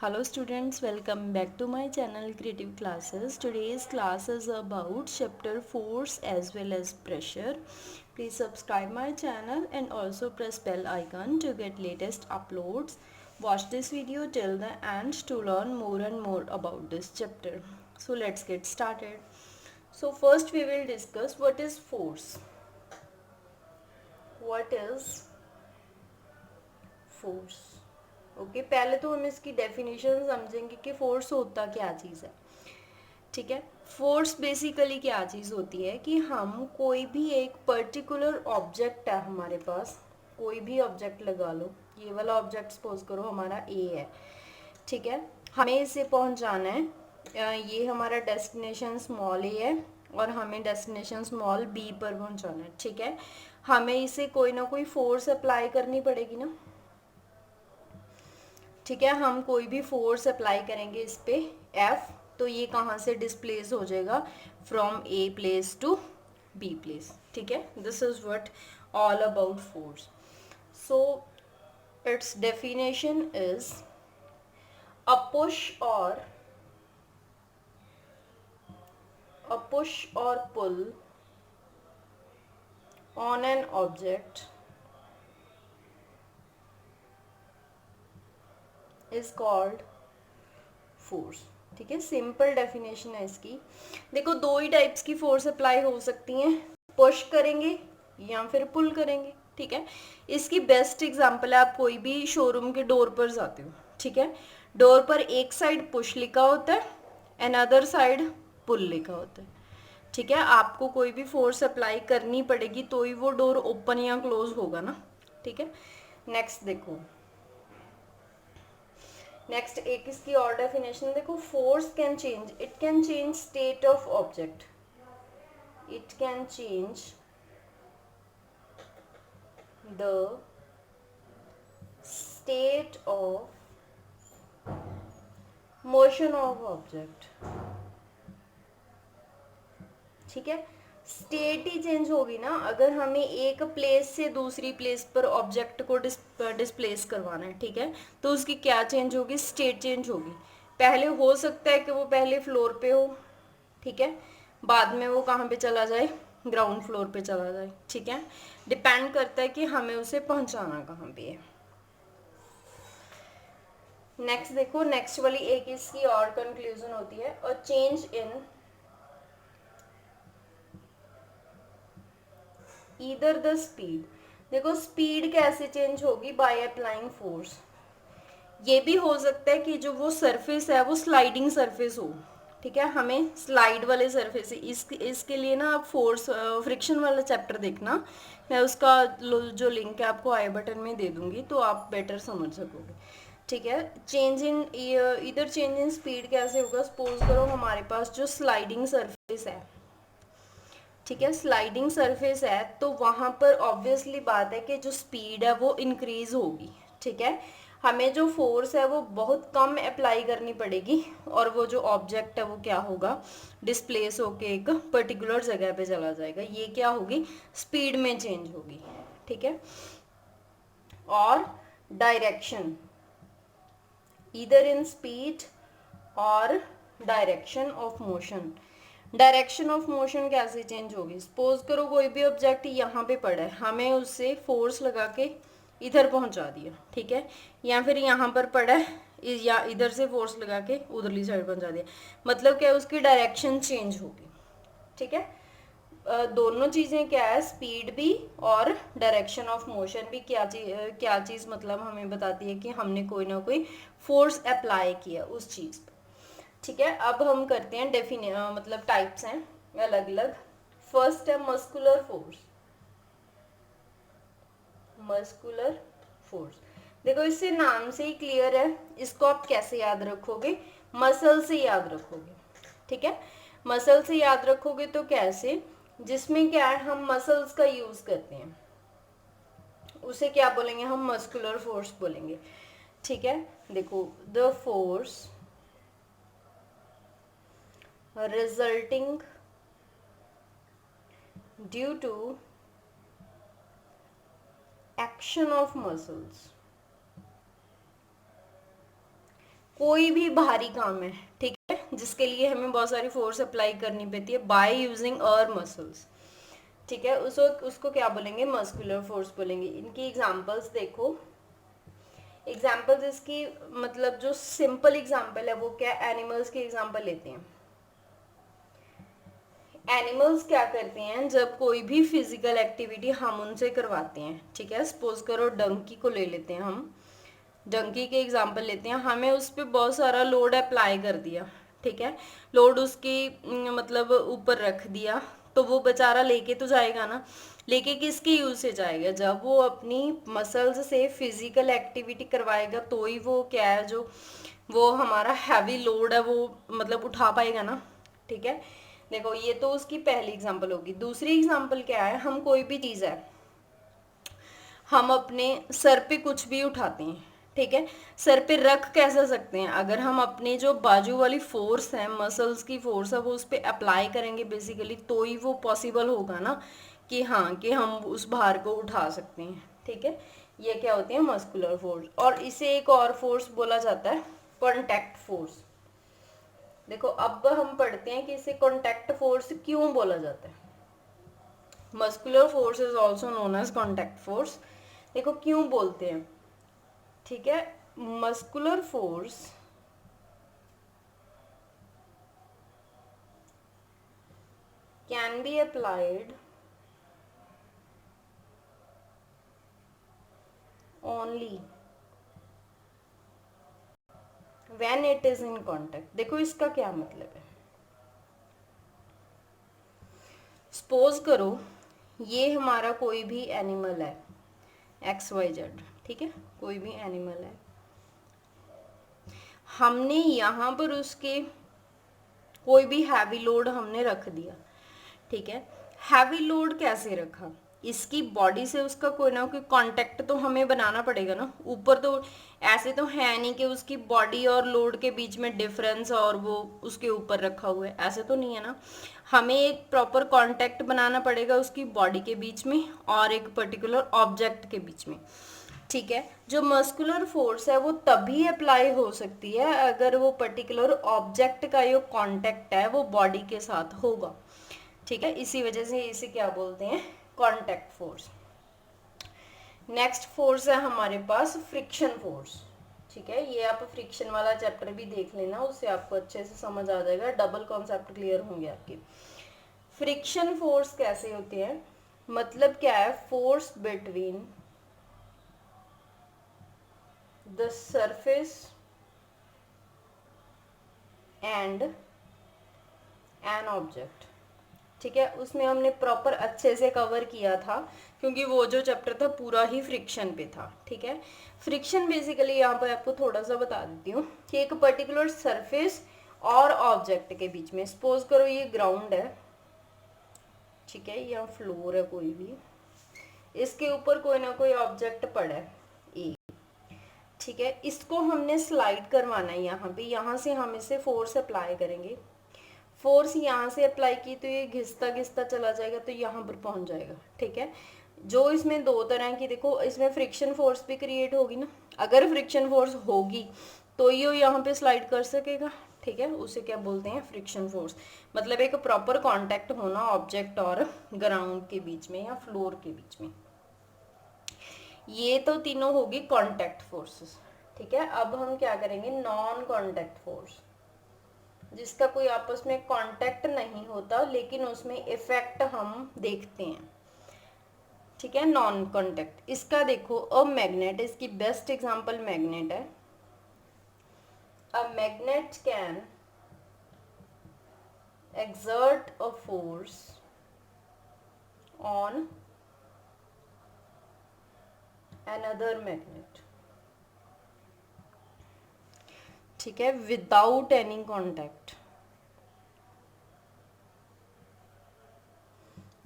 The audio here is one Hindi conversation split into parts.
Hello students, welcome back to my channel Creative Classes. Today's class is about chapter force as well as pressure. Please subscribe my channel and also press bell icon to get latest uploads. Watch this video till the end to learn more and more about this chapter. So let's get started. So first we will discuss what is force. What is force? Okay पहले तो हम इसकी डेफिनेशन समझेंगे कि फोर्स होता क्या चीज़ है. ठीक है. फोर्स बेसिकली क्या चीज़ होती है कि हम कोई भी एक पर्टिकुलर ऑब्जेक्ट है हमारे पास, कोई भी ऑब्जेक्ट लगा लो, ये वाला ऑब्जेक्ट सपोज करो हमारा ए है. ठीक है. हमें इसे पहुंचाना है, ये हमारा डेस्टिनेशन स्मॉल ए है और हमें डेस्टिनेशन स्मॉल बी पर पहुंचाना है. ठीक है. हमें इसे कोई ना कोई फोर्स अप्लाई करनी पड़ेगी ना. ठीक है. हम कोई भी फोर्स अप्लाई करेंगे इस पे एफ, तो ये कहाँ से डिस्प्लेस हो जाएगा, from A place to B place. ठीक है. This is what all about force. So its definition is a push और pull on an object is called force. ठीक है. सिंपल डेफिनेशन है इसकी. देखो दो ही टाइप्स की फोर्स अप्लाई हो सकती हैं, पुश करेंगे या फिर पुल करेंगे. ठीक है. इसकी बेस्ट एग्जांपल है, आप कोई भी शोरूम के डोर पर जाते हो. ठीक है. डोर पर एक साइड पुश लिखा होता है एंड अदर साइड पुल लिखा होता है. ठीक है. आपको कोई भी फोर्स अप्लाई करनी पड़ेगी तो ही वो डोर ओपन या क्लोज होगा ना. ठीक है. नेक्स्ट देखो, नेक्स्ट एक इसकी और डेफिनेशन देखो. Force can change, it can change state of object, it can change the state of motion of object. ठीक है. स्टेट ही चेंज होगी ना. अगर हमें एक प्लेस से दूसरी प्लेस पर ऑब्जेक्ट को डिस्प्लेस करवाना है, ठीक है, तो उसकी क्या चेंज होगी, स्टेट चेंज होगी. पहले हो सकता है कि वो पहले फ्लोर पे हो, ठीक है, बाद में वो कहाँ पे चला जाए, ग्राउंड फ्लोर पे चला जाए. ठीक है. डिपेंड करता है कि हमें उसे पहुंचाना कहाँ पे है. नेक्स्ट देखो, नेक्स्ट वाली एक इसकी और कंक्लूजन होती है, और change in either the speed. देखो स्पीड कैसे चेंज होगी, बाय अप्लाइंग फोर्स. ये भी हो सकता है कि जो वो सरफेस है वो स्लाइडिंग सरफेस हो. ठीक है. हमें स्लाइड वाले सरफेस, इसके लिए ना आप फोर्स फ्रिक्शन वाला चैप्टर देखना, मैं उसका जो लिंक है आपको आई बटन में दे दूंगी तो आप बेटर समझ सकोगे. ठीक है. चेंज इन इधर चेंज इन स्पीड कैसे होगा, सपोज करो हमारे पास जो स्लाइडिंग सरफेस है, ठीक है, स्लाइडिंग सरफेस है, तो वहां पर ऑब्वियसली बात है कि जो स्पीड है वो इंक्रीज होगी. ठीक है. हमें जो फोर्स है वो बहुत कम अप्लाई करनी पड़ेगी और वो जो ऑब्जेक्ट है वो क्या होगा, डिस्प्लेस होके एक पर्टिकुलर जगह पे चला जाएगा. ये क्या होगी, स्पीड में चेंज होगी. ठीक है. और डायरेक्शन, ईदर इन स्पीड और direction of motion. Direction of motion कैसे चेंज होगी, सपोज करो कोई भी ऑब्जेक्ट यहाँ पे पड़ा है, हमें उससे फोर्स लगा के इधर पहुंचा दिया. ठीक है. या फिर यहाँ पर पड़ा है, या इधर से फोर्स लगा के उधरली साइड पहुंचा दिया, मतलब क्या उसकी डायरेक्शन चेंज होगी. ठीक है. दोनों चीजें क्या है, स्पीड भी और डायरेक्शन ऑफ मोशन भी क्या चीज मतलब हमें बताती है कि हमने कोई ना कोई फोर्स अप्लाई किया उस चीज पर. ठीक है. अब हम करते हैं मतलब टाइप्स हैं अलग अलग. फर्स्ट है मस्कुलर फोर्स. मस्कुलर फोर्स, देखो इससे नाम से ही क्लियर है, इसको आप कैसे याद रखोगे, मसल से याद रखोगे. ठीक है. मसल से याद रखोगे तो कैसे, जिसमें क्या है हम मसल्स का यूज करते हैं, उसे क्या बोलेंगे हम, मस्कुलर फोर्स बोलेंगे. ठीक है. देखो, the force resulting due to action of muscles कोई भी भारी काम है, ठीक है, जिसके लिए हमें बहुत सारी फोर्स अप्लाई करनी पड़ती है बाय यूजिंग आवर मसल्स, ठीक है, उसको क्या बोलेंगे, मस्कुलर फोर्स बोलेंगे। इनकी एग्जांपल्स देखो, एग्जाम्पल्स इसकी मतलब जो सिंपल एग्जाम्पल है वो क्या, एनिमल्स की एग्जाम्पल लेते हैं। एनिमल्स क्या करते हैं, जब कोई भी फिजिकल एक्टिविटी हम उनसे करवाते हैं, ठीक है, सपोज करो डंकी को ले लेते हैं हम, डंकी के एग्जाम्पल लेते हैं, हमें उस पर बहुत सारा लोड अप्लाई कर दिया, ठीक है, लोड उसकी मतलब ऊपर रख दिया, तो वो बेचारा लेके तो जाएगा ना, लेके किसके यूज से जाएगा, जब वो अपनी मसल्स से फिजिकल एक्टिविटी करवाएगा तो ही वो क्या है, जो वो हमारा हैवी लोड है वो मतलब उठा पाएगा ना, ठीक है। देखो ये तो उसकी पहली एग्जांपल होगी। दूसरी एग्जांपल क्या है, हम कोई भी चीज है, हम अपने सर पे कुछ भी उठाते हैं, ठीक है, सर पे रख कैसे सकते हैं, अगर हम अपने जो बाजू वाली फोर्स है, मसल्स की फोर्स है, वो उस पर अप्लाई करेंगे बेसिकली, तो ही वो पॉसिबल होगा ना कि हाँ कि हम उस भार को उठा सकते हैं, ठीक है। ये क्या होती है, मस्कुलर फोर्स। और इसे एक और फोर्स बोला जाता है कॉन्टैक्ट फोर्स। देखो अब हम पढ़ते हैं कि इसे कॉन्टैक्ट फोर्स क्यों बोला जाता है। Muscular force is also known as contact force. देखो क्यों बोलते हैं, ठीक है, muscular force can be applied only when it is in contact. देखो इसका क्या मतलब है, सपोज करो ये हमारा कोई भी एनिमल है XYZ, ठीक है, कोई भी एनिमल है, हमने यहाँ पर उसके कोई भी हैवी लोड हमने रख दिया, ठीक है, हैवी लोड कैसे रखा, इसकी बॉडी से उसका कोई ना कोई कांटेक्ट तो हमें बनाना पड़ेगा ना, ऊपर तो ऐसे तो है नहीं कि उसकी बॉडी और लोड के बीच में डिफरेंस और वो उसके ऊपर रखा हुआ है, ऐसे तो नहीं है ना, हमें एक प्रॉपर कांटेक्ट बनाना पड़ेगा उसकी बॉडी के बीच में और एक पर्टिकुलर ऑब्जेक्ट के बीच में, ठीक है। जो मस्कुलर फोर्स है वो तभी अप्लाई हो सकती है अगर वो पर्टिकुलर ऑब्जेक्ट का जो कांटेक्ट है वो बॉडी के साथ होगा, ठीक है, इसी वजह से इसे क्या बोलते हैं, कांटेक्ट फोर्स। नेक्स्ट फोर्स है हमारे पास फ्रिक्शन फोर्स, ठीक है, ये आप फ्रिक्शन वाला चैप्टर भी देख लेना, उससे आपको अच्छे से समझ आ जाएगा, डबल कॉन्सेप्ट क्लियर होंगे आपके। फ्रिक्शन फोर्स कैसे होते हैं, मतलब क्या है, force between the surface and an object, ठीक है, उसमें हमने प्रॉपर अच्छे से कवर किया था क्योंकि वो जो चैप्टर था पूरा ही फ्रिक्शन पे था, ठीक है। फ्रिक्शन बेसिकली यहाँ पर आपको थोड़ा सा बता देती हूँ कि एक पर्टिकुलर सरफेस और ऑब्जेक्ट के बीच में, सपोज करो ये ग्राउंड है, ठीक है, या फ्लोर है कोई भी, इसके ऊपर कोई ना कोई ऑब्जेक्ट पड़ा है एक, ठीक है, इसको हमने स्लाइड करवाना है यहाँ पे, यहाँ से हम इसे फोर्स अप्लाई करेंगे, फोर्स यहाँ से अप्लाई की तो ये घिसता घिसता चला जाएगा तो यहाँ पर पहुंच जाएगा, ठीक है। जो इसमें दो तरह की, देखो इसमें फ्रिक्शन फोर्स भी क्रिएट होगी ना, अगर फ्रिक्शन फोर्स होगी तो ये यहाँ पे स्लाइड कर सकेगा, ठीक है, उसे क्या बोलते हैं, फ्रिक्शन फोर्स। मतलब एक प्रॉपर कांटेक्ट होना ऑब्जेक्ट और ग्राउंड के बीच में या फ्लोर के बीच में, ये तो तीनों होगी कांटेक्ट फोर्सेस, ठीक है। अब हम क्या करेंगे, नॉन कांटेक्ट फोर्स, जिसका कोई आपस में कांटेक्ट नहीं होता लेकिन उसमें इफेक्ट हम देखते हैं, ठीक है, नॉन कांटेक्ट। इसका देखो अ मैग्नेट, इसकी बेस्ट एग्जांपल मैग्नेट है। A magnet can exert a force on another magnet, ठीक है, विदाउट एनी कॉन्टैक्ट।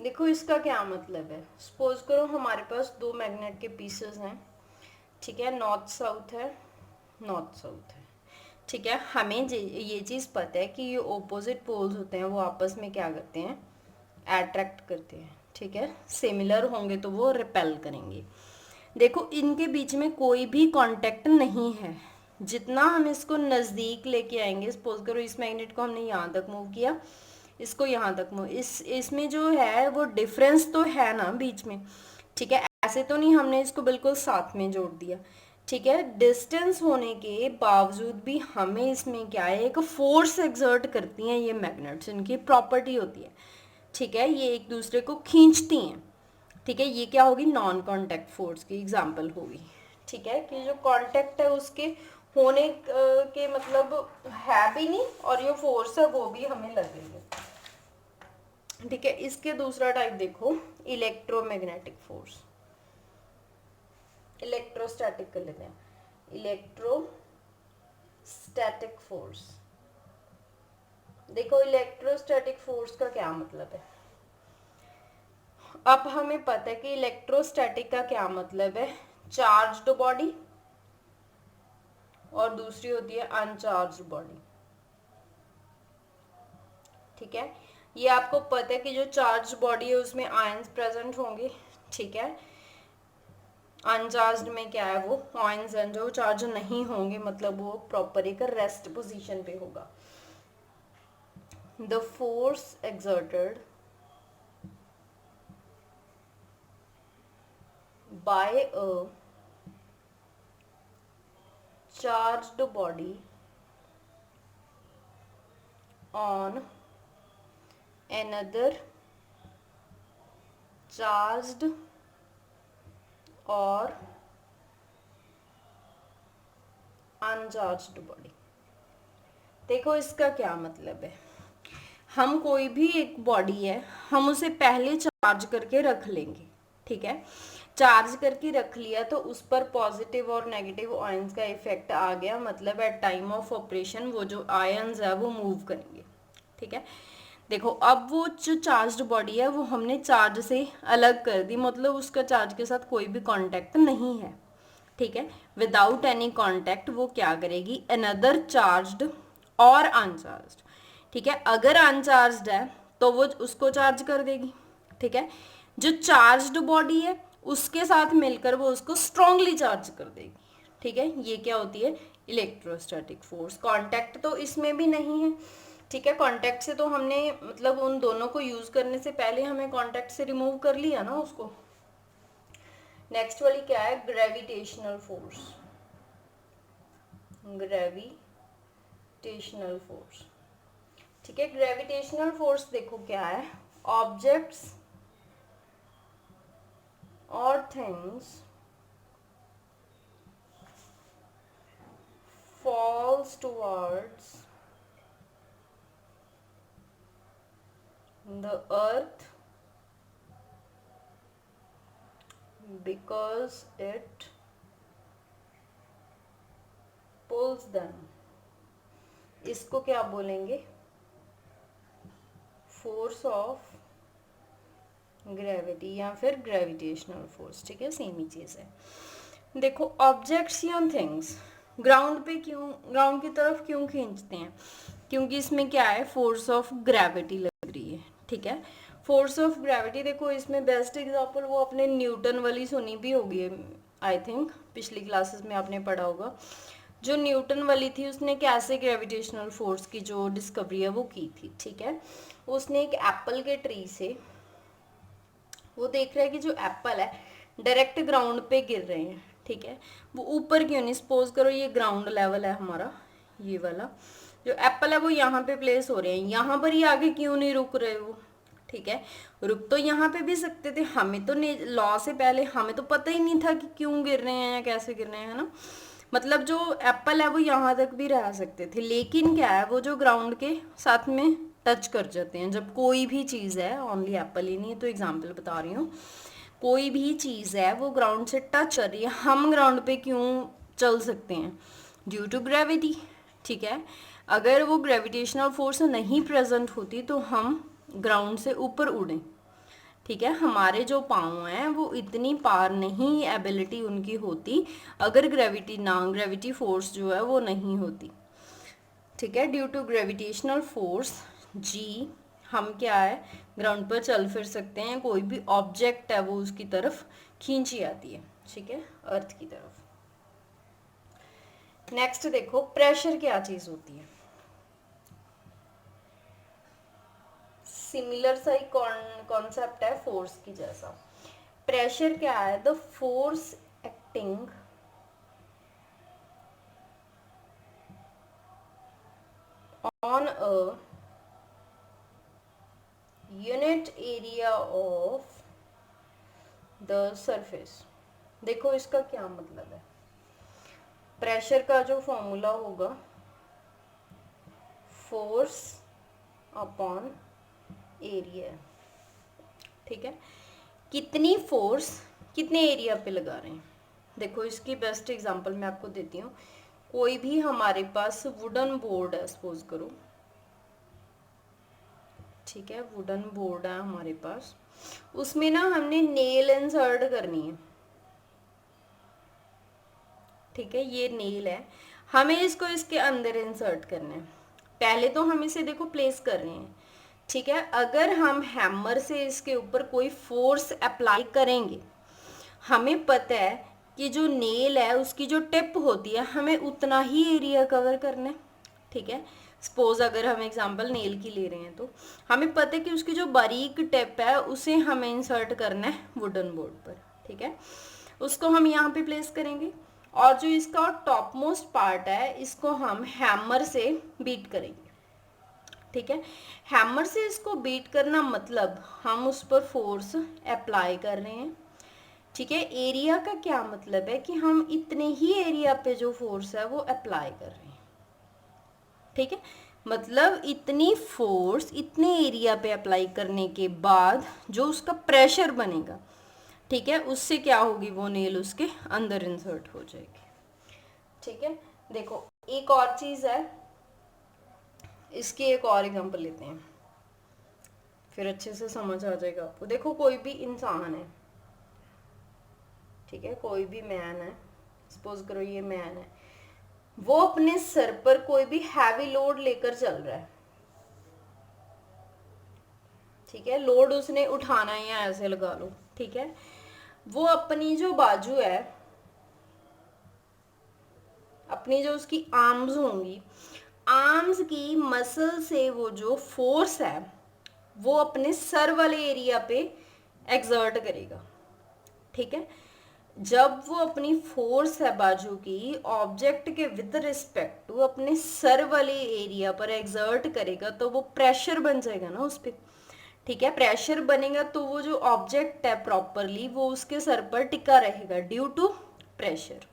देखो इसका क्या मतलब है, सपोज करो हमारे पास दो मैग्नेट के पीसेस हैं, ठीक है, नॉर्थ साउथ है, नॉर्थ साउथ है, ठीक है, हमें ये चीज़ पता है कि ये ऑपोजिट पोल्स होते हैं वो आपस में क्या करते हैं, अट्रैक्ट करते हैं, ठीक है, सिमिलर होंगे तो वो रिपेल करेंगे। देखो इनके बीच में कोई भी कांटेक्ट नहीं है, जितना हम इसको नज़दीक लेके आएंगे, सपोज करो इस मैग्नेट को हमने यहाँ तक मूव किया, इसको यहाँ तक मूव, इसमें जो है वो डिफरेंस तो है ना बीच में, ठीक है। ऐसे तो नहीं हमने इसको बिल्कुल साथ में जोड़ दिया, ठीक है। डिस्टेंस होने के बावजूद भी हमें इसमें क्या है, एक फोर्स एक्सर्ट करती हैं ये मैग्नेट्स, इनकी प्रॉपर्टी होती है, ठीक है। ये एक दूसरे को खींचती हैं, ठीक है। ये क्या होगी, नॉन कांटेक्ट फोर्स की एग्जांपल होगी, ठीक है। कि जो कांटेक्ट है उसके होने के मतलब है भी नहीं, और ये फोर्स है वो भी हमें लगेगी, ठीक है। इसके दूसरा टाइप देखो, इलेक्ट्रोमैग्नेटिक फोर्स, इलेक्ट्रोस्टैटिक कर लेते हैं, इलेक्ट्रोस्टैटिक फोर्स। देखो इलेक्ट्रोस्टैटिक फोर्स का क्या मतलब है, अब हमें पता है कि इलेक्ट्रोस्टैटिक का क्या मतलब है, चार्ज्ड बॉडी और दूसरी होती है अनचार्ज्ड बॉडी, ठीक है। ये आपको पता है कि जो चार्ज बॉडी है उसमें आयंस प्रेजेंट होंगे, ठीक है। अनचार्ज्ड में क्या है, वो आयंस जो चार्ज नहीं होंगे, मतलब वो प्रॉपर एक रेस्ट पोजीशन पे होगा। The force exerted by a charged body on another charged or uncharged body. देखो इसका क्या मतलब है, हम कोई भी एक बॉडी है, हम उसे पहले चार्ज करके रख लेंगे, ठीक है। चार्ज करके रख लिया तो उस पर पॉजिटिव और नेगेटिव आयंस का इफेक्ट आ गया, मतलब एट टाइम ऑफ ऑपरेशन वो जो आयंस है वो मूव करेंगे, ठीक है। देखो अब वो जो चार्ज्ड बॉडी है वो हमने चार्ज से अलग कर दी, मतलब उसका चार्ज के साथ कोई भी कांटेक्ट नहीं है, ठीक है। विदाउट एनी कांटेक्ट वो क्या करेगी, अनदर चार्ज्ड और अनचार्ज्ड, ठीक है। अगर अनचार्ज्ड है तो वो उसको चार्ज कर देगी, ठीक है। जो चार्ज्ड बॉडी है उसके साथ मिलकर वो उसको स्ट्रांगली चार्ज कर देगी, ठीक है। ये क्या होती है, इलेक्ट्रोस्टैटिक फोर्स। कांटेक्ट तो इसमें भी नहीं है, ठीक है। कांटेक्ट से तो हमने मतलब उन दोनों को यूज करने से पहले हमें कांटेक्ट से रिमूव कर लिया ना उसको। नेक्स्ट वाली क्या है, ग्रेविटेशनल फोर्स, ग्रेविटेशनल फोर्स, ठीक है। ग्रेविटेशनल फोर्स देखो क्या है, ऑब्जेक्ट्स और things falls towards the earth because it pulls them। इसको क्या बोलेंगे, फोर्स ऑफ ग्रेविटी या फिर ग्रेविटेशनल फोर्स, ठीक है, सेम ही चीज है। देखो ऑब्जेक्ट्स या थिंग्स ग्राउंड पे क्यों, ग्राउंड की तरफ क्यों खींचते हैं, क्योंकि इसमें क्या है, फोर्स ऑफ ग्रेविटी लग रही है, ठीक है। फोर्स ऑफ ग्रेविटी देखो इसमें बेस्ट एग्जांपल वो अपने न्यूटन वाली सुनी भी होगी, आई थिंक पिछली क्लासेस में आपने पढ़ा होगा। जो न्यूटन वाली थी उसने कैसे ग्रेविटेशनल फोर्स की जो डिस्कवरी है वो की थी, ठीक है। उसने एक एप्पल के ट्री से वो देख रहा है कि जो एप्पल है डायरेक्ट ग्राउंड पे गिर रहे हैं, ठीक है। वो ऊपर क्यों नहीं, सपोज करो ये ग्राउंड लेवल है हमारा, ये वाला जो एप्पल है वो यहाँ पे प्लेस हो रहे हैं, यहाँ पर ही आगे क्यों नहीं रुक रहे वो, ठीक है। रुक तो यहाँ पे भी सकते थे, हमें तो लॉ से पहले हमें तो पता ही नहीं था कि क्यों गिर रहे हैं या कैसे गिर रहे हैं, है ना। मतलब जो एप्पल है वो यहाँ तक भी रह सकते थे, लेकिन क्या है वो जो ग्राउंड के साथ में टच कर जाते हैं, जब कोई भी चीज़ है, ओनली एप्पल ही नहीं तो एग्जाम्पल बता रही हूँ, कोई भी चीज़ है वो ग्राउंड से टच कर रही है, हम ग्राउंड पे क्यों चल सकते हैं, ड्यू टू ग्रेविटी, ठीक है। अगर वो ग्रेविटेशनल फोर्स नहीं प्रेजेंट होती तो हम ग्राउंड से ऊपर उड़ें, ठीक है। हमारे जो पाँव हैं वो इतनी पार नहीं एबिलिटी उनकी होती अगर ग्रेविटी फोर्स जो है वो नहीं होती, ठीक है। ड्यू टू ग्रेविटेशनल फोर्स जी हम क्या है ग्राउंड पर चल फिर सकते हैं, कोई भी ऑब्जेक्ट है वो उसकी तरफ खींची आती है, ठीक है, अर्थ की तरफ। नेक्स्ट देखो प्रेशर क्या चीज होती है, सिमिलर सा ही कॉन्सेप्ट है फोर्स की जैसा। प्रेशर क्या है, the force acting on a unit area of the surface. देखो इसका क्या मतलब है, प्रेशर का जो फॉर्मूला होगा फोर्स अपॉन एरिया, ठीक है, कितनी फोर्स कितने एरिया पे लगा रहे हैं। देखो इसकी बेस्ट एग्जांपल मैं आपको देती हूँ, कोई भी हमारे पास वुडन बोर्ड है सपोज करो, ठीक है, वुडन बोर्ड है हमारे पास, उसमें ना हमने नेल इंसर्ट करनी है, ठीक है, ये नेल है, हमें इसको इसके अंदर इंसर्ट करना है। पहले तो हम इसे देखो प्लेस कर रहे हैं, ठीक है, अगर हम हैमर से इसके ऊपर कोई फोर्स अप्लाई करेंगे, हमें पता है कि जो नेल है उसकी जो टिप होती है हमें उतना ही एरिया कवर करना है, ठीक है। सपोज अगर हम एग्जांपल नेल की ले रहे हैं तो हमें पता है कि उसकी जो बारीक टिप है उसे हमें इंसर्ट करना है वुडन बोर्ड पर, ठीक है, उसको हम यहाँ पे प्लेस करेंगे, और जो इसका टॉप मोस्ट पार्ट है इसको हम हैमर से बीट करेंगे, ठीक है। हैमर से इसको बीट करना मतलब हम उस पर फोर्स अप्लाई कर रहे हैं, ठीक है। एरिया का क्या मतलब है कि हम इतने ही एरिया पे जो फोर्स है वो अप्लाई कर रहे हैं, ठीक है, मतलब इतनी फोर्स इतने एरिया पे अप्लाई करने के बाद जो उसका प्रेशर बनेगा, ठीक है, उससे क्या होगी, वो नेल उसके अंदर इंसर्ट हो जाएगी, ठीक है। देखो एक और चीज है, इसकी एक और एग्जांपल लेते हैं फिर अच्छे से समझ आ जाएगा आपको। देखो कोई भी इंसान है, ठीक है, कोई भी मैन है, सपोज करो ये मैन है, वो अपने सर पर कोई भी हैवी लोड लेकर चल रहा है, ठीक है, लोड उसने उठाना है या ऐसे लगा लो, ठीक है, वो अपनी जो बाजू है, अपनी जो उसकी आर्म्स होंगी, आर्म्स की मसल से वो जो फोर्स है वो अपने सर वाले एरिया पे एक्सर्ट करेगा, ठीक है। जब वो अपनी फोर्स है बाजू की ऑब्जेक्ट के विद रिस्पेक्ट टू अपने सर वाले एरिया पर एक्सर्ट करेगा तो वो प्रेशर बन जाएगा ना उस पर, ठीक है, प्रेशर बनेगा तो वो जो ऑब्जेक्ट है प्रॉपरली वो उसके सर पर टिका रहेगा ड्यू टू प्रेशर।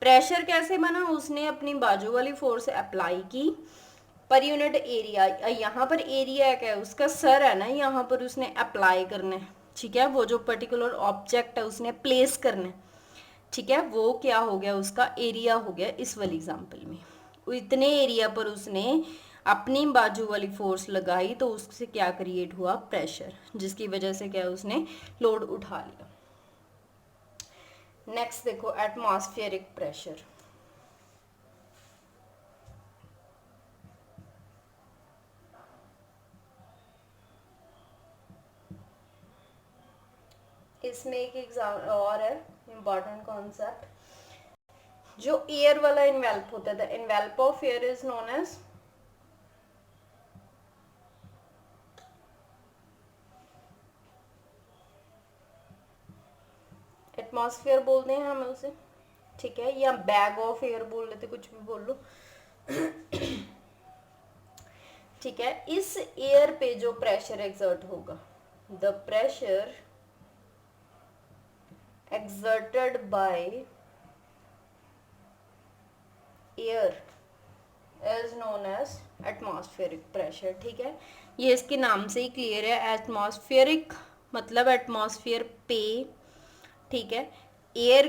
प्रेशर कैसे बना, उसने अपनी बाजू वाली फोर्स अप्लाई की पर यूनिट एरिया, यहाँ पर एरिया क्या है, उसका सर है ना, यहाँ पर उसने अप्लाई करना है, ठीक है, वो जो पर्टिकुलर ऑब्जेक्ट है उसने प्लेस करना है, ठीक है, वो क्या हो गया, उसका एरिया हो गया इस वाली एग्जांपल में। इतने एरिया पर उसने अपनी बाजू वाली फोर्स लगाई तो उससे क्या क्रिएट हुआ, प्रेशर, जिसकी वजह से क्या उसने लोड उठा लिया। नेक्स्ट देखो एटमॉस्फेरिक प्रेशर, इसमें एक एग्जाम और है इम्पॉर्टेंट कॉन्सेप्ट, जो एयर वाला इन्वेल्प होता है, envelope of air is known as atmosphere बोलते हैं हमें उसे, ठीक है, या बैग ऑफ एयर बोल लेते, कुछ भी बोल लो, ठीक है। इस एयर पे जो प्रेशर एक्सर्ट होगा, the pressure exerted by air is known as atmospheric pressure, ठीक है, ये इसके नाम से ही क्लियर है, एटमॉस्फेरिक मतलब एटमॉस्फेयर पे, ठीक है, एयर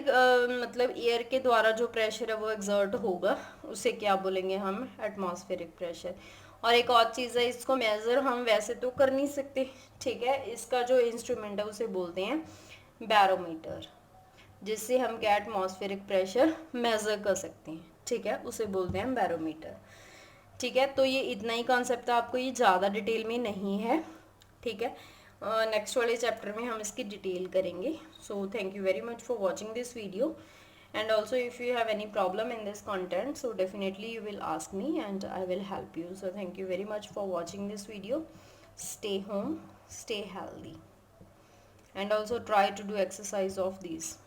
मतलब एयर के द्वारा जो प्रेशर है वो एक्सर्ट होगा उसे क्या बोलेंगे हम, एटमॉस्फेरिक प्रेशर। और एक और चीज़ है, इसको मेजर हम वैसे तो कर नहीं सकते, ठीक है, इसका जो इंस्ट्रूमेंट है उसे बोलते हैं बैरोमीटर, जिससे हम क्या एटमॉस्फेरिक प्रेशर मेजर कर सकते हैं, ठीक है, उसे बोलते हैं बैरोमीटर, ठीक है। तो ये इतना ही कॉन्सेप्ट था, आपको ये ज़्यादा डिटेल में नहीं है, ठीक है, नेक्स्ट वाले चैप्टर में हम इसकी डिटेल करेंगे। So thank you very much for watching this video And also if you have any problem in this content, so definitely you will ask me and I will help you. So thank you very much for watching this video. Stay home, stay healthy, and also try to do exercise of these.